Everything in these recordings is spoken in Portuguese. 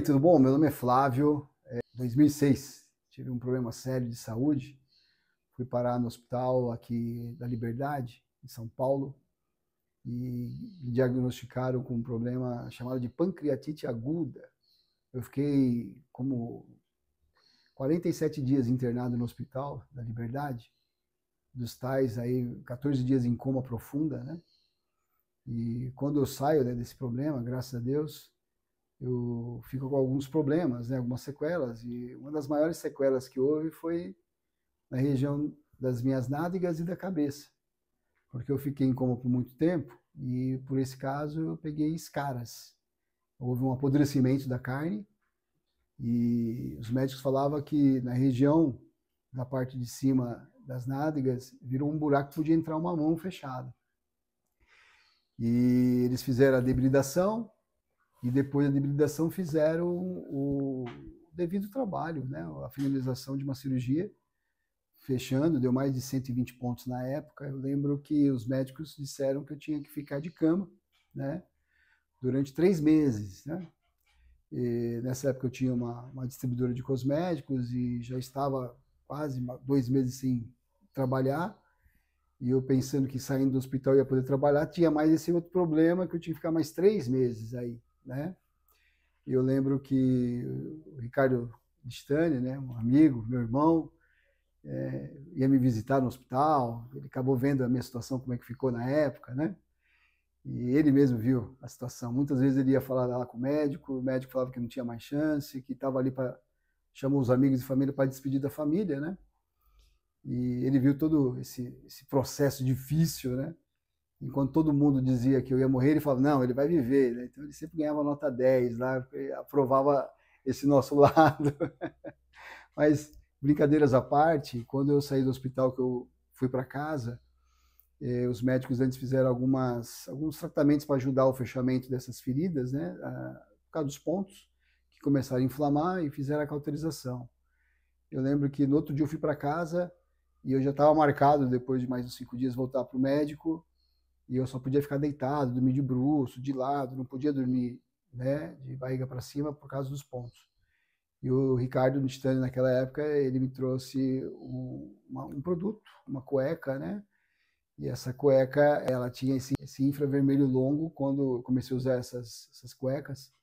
Tudo bom? Meu nome é Flávio. 2006, tive um problema sério de saúde. Fui parar no hospital aqui da Liberdade, em São Paulo, e me diagnosticaram com um problema chamado de pancreatite aguda. Eu fiquei como 47 dias internado no hospital da Liberdade, dos tais aí 14 dias em coma profunda, né? E quando eu saio, né, desse problema, graças a Deus, eu fico com alguns problemas, né, algumas sequelas, e uma das maiores sequelas que houve foi na região das minhas nádegas e da cabeça, porque eu fiquei em coma por muito tempo e por esse caso eu peguei escaras. Houve um apodrecimento da carne e os médicos falavam que na região da parte de cima das nádegas virou um buraco que podia entrar uma mão fechada. E eles fizeram a debridação, e depois da debridação fizeram o devido trabalho, né? A finalização de uma cirurgia, fechando, deu mais de 120 pontos na época. Eu lembro que os médicos disseram que eu tinha que ficar de cama, né? Durante 3 meses, né? E nessa época eu tinha uma distribuidora de cosméticos e já estava quase 2 meses sem trabalhar. E eu pensando que saindo do hospital eu ia poder trabalhar, tinha mais esse outro problema que eu tinha que ficar mais 3 meses aí, né? E eu lembro que o Ricardo Stani, né, um amigo, meu irmão, ia me visitar no hospital, ele acabou vendo a minha situação, como é que ficou na época, né? E ele mesmo viu a situação. Muitas vezes ele ia falar lá com o médico falava que não tinha mais chance, que estava ali para... chamou os amigos e família para despedir da família, né? E ele viu todo esse processo difícil, né? Enquanto todo mundo dizia que eu ia morrer, ele falava, não, ele vai viver, né? Então ele sempre ganhava nota 10 lá, aprovava esse nosso lado. Mas, brincadeiras à parte, quando eu saí do hospital, que eu fui para casa, os médicos antes fizeram alguns tratamentos para ajudar o fechamento dessas feridas, né? Por causa dos pontos que começaram a inflamar e fizeram a cauterização. Eu lembro que no outro dia eu fui para casa e eu já estava marcado, depois de mais uns 5 dias, voltar para o médico, e eu só podia ficar deitado, dormir de bruço, de lado, não podia dormir, né, de barriga para cima por causa dos pontos. E o Ricardo Nistani, naquela época, ele me trouxe um produto, uma cueca, né? E essa cueca, ela tinha esse infravermelho longo. Quando eu comecei a usar essas cuecas,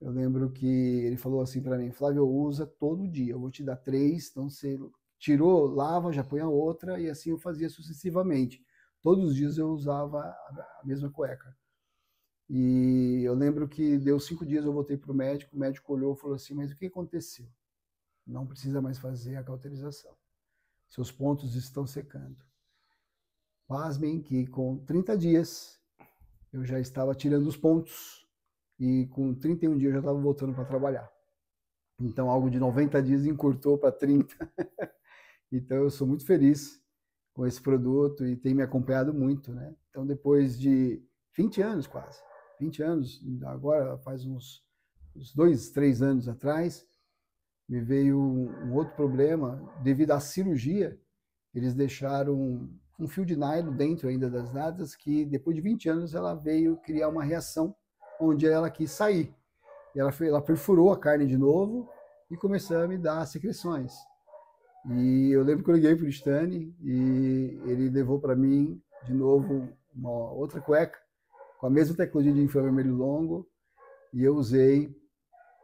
eu lembro que ele falou assim para mim, Flávio, usa todo dia, eu vou te dar 3, então você tirou, lava, já põe a outra, e assim eu fazia sucessivamente. Todos os dias eu usava a mesma cueca. E eu lembro que deu 5 dias, eu voltei para o médico olhou e falou assim, mas o que aconteceu? Não precisa mais fazer a cauterização. Seus pontos estão secando. Pasmem que com 30 dias eu já estava tirando os pontos e com 31 dias eu já estava voltando para trabalhar. Então algo de 90 dias encurtou para 30. Então eu sou muito feliz com esse produto e tem me acompanhado muito, né? Então depois de 20 anos quase, 20 anos, agora faz uns 2, 3 anos atrás, me veio um outro problema. Devido à cirurgia, eles deixaram um fio de nylon dentro ainda das nádegas, que depois de 20 anos ela veio criar uma reação onde ela quis sair. E ela perfurou a carne de novo e começou a me dar secreções. E eu lembro que eu liguei para o Stani e ele levou para mim de novo uma outra cueca com a mesma tecnologia de infravermelho longo, e eu usei.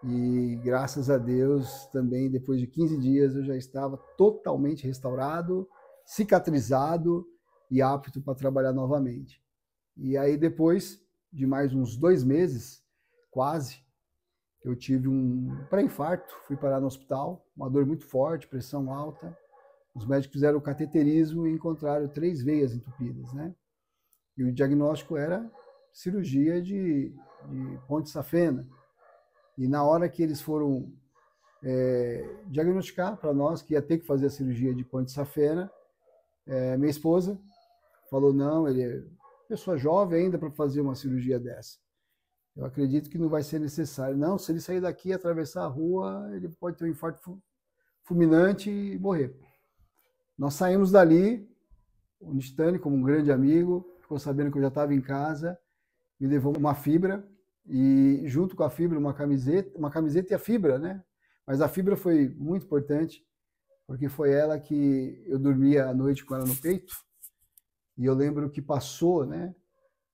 E graças a Deus, também depois de 15 dias eu já estava totalmente restaurado, cicatrizado e apto para trabalhar novamente. E aí depois de mais uns 2 meses, quase, eu tive um pré-infarto, fui parar no hospital, uma dor muito forte, pressão alta. Os médicos fizeram o cateterismo e encontraram 3 veias entupidas, né? E o diagnóstico era cirurgia de ponte safena. E na hora que eles foram diagnosticar para nós que ia ter que fazer a cirurgia de ponte safena, minha esposa falou, não, ele é pessoa jovem ainda para fazer uma cirurgia dessa. Eu acredito que não vai ser necessário. Não, se ele sair daqui e atravessar a rua, ele pode ter um infarto fulminante e morrer. Nós saímos dali, o Nistani, como um grande amigo, ficou sabendo que eu já estava em casa, me levou uma fibra e junto com a fibra uma camiseta e a fibra, né? Mas a fibra foi muito importante, porque foi ela que eu dormia à noite com ela no peito, e eu lembro que passou, né?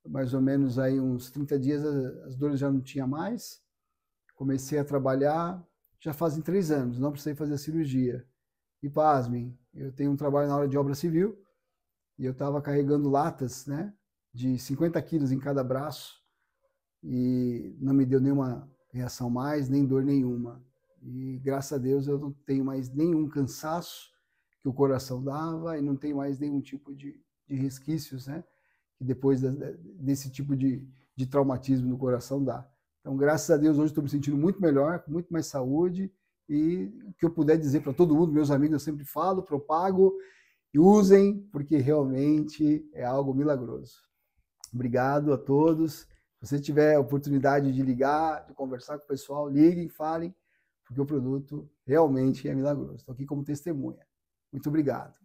Mais ou menos aí uns 30 dias, as dores já não tinha mais, comecei a trabalhar, já fazem 3 anos, não precisei fazer a cirurgia. E pasmem, eu tenho um trabalho na área de obra civil, e eu estava carregando latas, né? De 50 quilos em cada braço, e não me deu nenhuma reação mais, nem dor nenhuma. E graças a Deus eu não tenho mais nenhum cansaço que o coração dava e não tenho mais nenhum tipo de resquícios, né? Que depois desse tipo de traumatismo no coração dá. Então, graças a Deus, hoje estou me sentindo muito melhor, com muito mais saúde, e o que eu puder dizer para todo mundo, meus amigos, eu sempre falo, propago, e usem, porque realmente é algo milagroso. Obrigado a todos. Se você tiver a oportunidade de ligar, de conversar com o pessoal, liguem, falem, porque o produto realmente é milagroso. Estou aqui como testemunha. Muito obrigado.